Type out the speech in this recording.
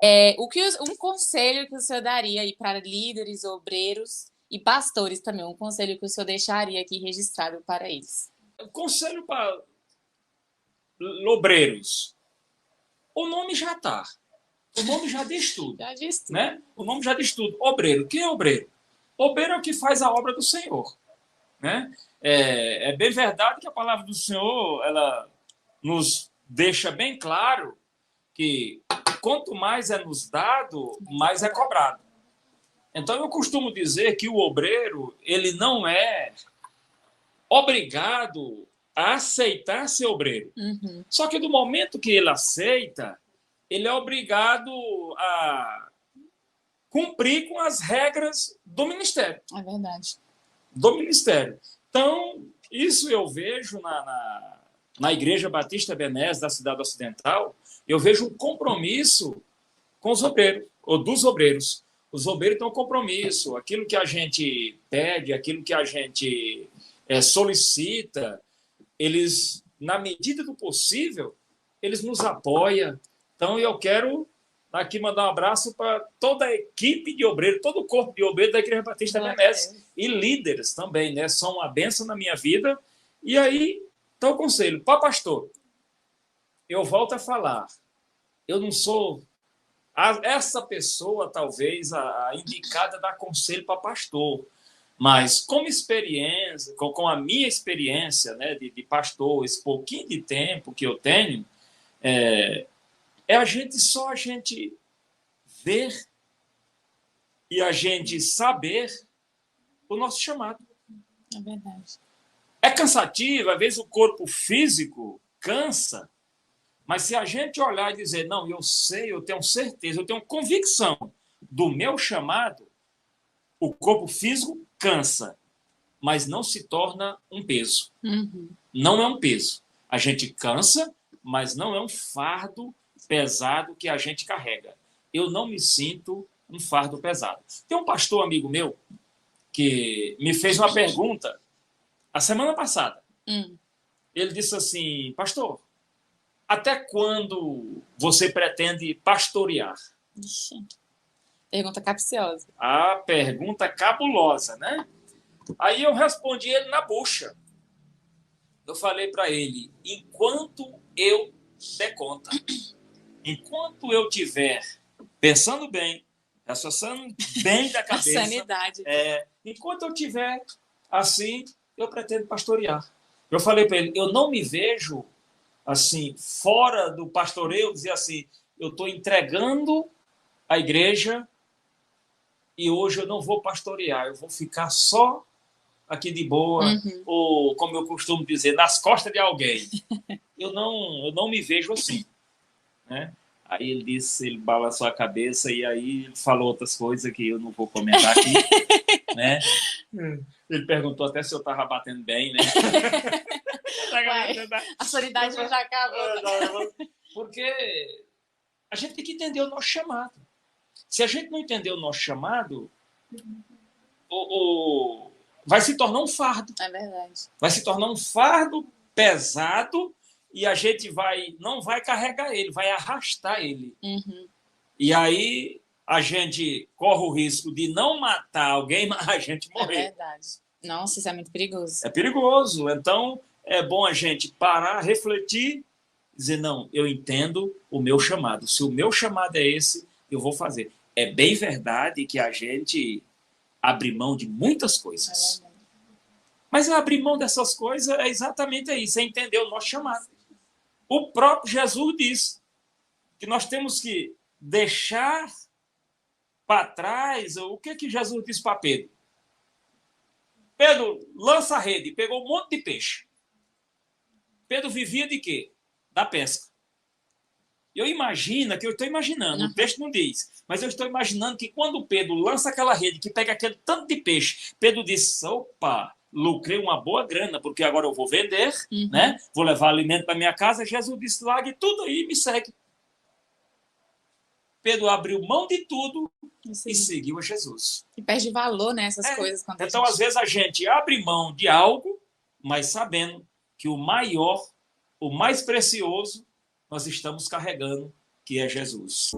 Um conselho que o senhor daria aí para líderes, obreiros e pastores também, um conselho que o senhor deixaria aqui registrado para eles? Conselho para obreiros. O nome já está. O nome já diz tudo. Já disse tudo. Né? O nome já diz tudo. Obreiro. Quem é obreiro? Obreiro é o que faz a obra do Senhor. Né? É bem verdade que a palavra do Senhor ela nos deixa bem claro que quanto mais é nos dado, mais é cobrado. Então eu costumo dizer que o obreiro ele não é obrigado a aceitar ser obreiro. Uhum. Só que do momento que ele aceita, ele é obrigado a cumprir com as regras do ministério. É verdade. Do ministério. Então, isso eu vejo na Igreja Batista Ebenezer da Cidade Ocidental, eu vejo um compromisso com os obreiros, ou dos obreiros. Os obreiros têm um compromisso, aquilo que a gente pede, aquilo que a gente solicita, eles, na medida do possível, eles nos apoiam. Então, eu quero aqui mandar um abraço para toda a equipe de obreiros, todo o corpo de obreiros da Igreja Batista Ebenezer e líderes também, né? São uma bênção na minha vida. E aí, então, o conselho para pastor. Eu volto a falar, eu não sou essa pessoa, talvez, a indicada a dar conselho para pastor. Mas, como experiência, com a minha experiência né, de pastor, esse pouquinho de tempo que eu tenho, só a gente ver e a gente saber o nosso chamado. É verdade. É cansativo, às vezes o corpo físico cansa, mas se a gente olhar e dizer, não, eu sei, eu tenho certeza, eu tenho convicção do meu chamado, o corpo físico cansa, mas não se torna um peso. Uhum. Não é um peso. A gente cansa, mas não é um fardo pesado que a gente carrega. Eu não me sinto um fardo pesado. Tem um pastor amigo meu que me fez uma pergunta a semana passada. Ele disse assim, pastor, até quando você pretende pastorear? Ixi. Pergunta capciosa. A pergunta cabulosa, né? Aí eu respondi ele na bucha. Eu falei para ele, enquanto eu der conta, enquanto eu tiver pensando bem, raciocinando bem da cabeça, a sanidade. Enquanto eu tiver assim, eu pretendo pastorear. Eu falei para ele, eu não me vejo assim fora do pastoreio, dizer assim, eu estou entregando a igreja e hoje eu não vou pastorear, eu vou ficar só aqui de boa, ou como eu costumo dizer, nas costas de alguém. Eu não me vejo assim, né? Aí ele disse, ele balançou a cabeça e aí ele falou outras coisas que eu não vou comentar aqui, né? Ele perguntou até se eu estava batendo bem, né? Uai, a sanidade já acabou. Porque a gente tem que entender o nosso chamado. Se a gente não entender o nosso chamado, vai se tornar um fardo. É verdade. Vai se tornar um fardo pesado e a gente não vai carregar ele, vai arrastar ele. E aí a gente corre o risco de não matar alguém, mas a gente morrer. É verdade. Nossa, isso é muito perigoso. É perigoso. Então, é bom a gente parar, refletir, dizer, não, eu entendo o meu chamado. Se o meu chamado é esse, eu vou fazer. É bem verdade que a gente abre mão de muitas coisas. Mas abrir mão dessas coisas é exatamente isso, é entender o nosso chamado. O próprio Jesus diz que nós temos que deixar para trás o que Jesus disse para Pedro. Pedro, lança a rede, pegou um monte de peixe. Pedro vivia de quê? Da pesca. Eu estou imaginando, o texto não diz, mas eu estou imaginando que quando Pedro lança aquela rede, que pega aquele tanto de peixe, Pedro disse, opa, lucrei uma boa grana, porque agora eu vou vender, né? Vou levar alimento para minha casa. Jesus disse, largue tudo aí e me segue. Pedro abriu mão de tudo e seguiu a Jesus. E perde valor nessas coisas. Então, às vezes, a gente abre mão de algo, mas sabendo que o maior, o mais precioso, nós estamos carregando, que é Jesus.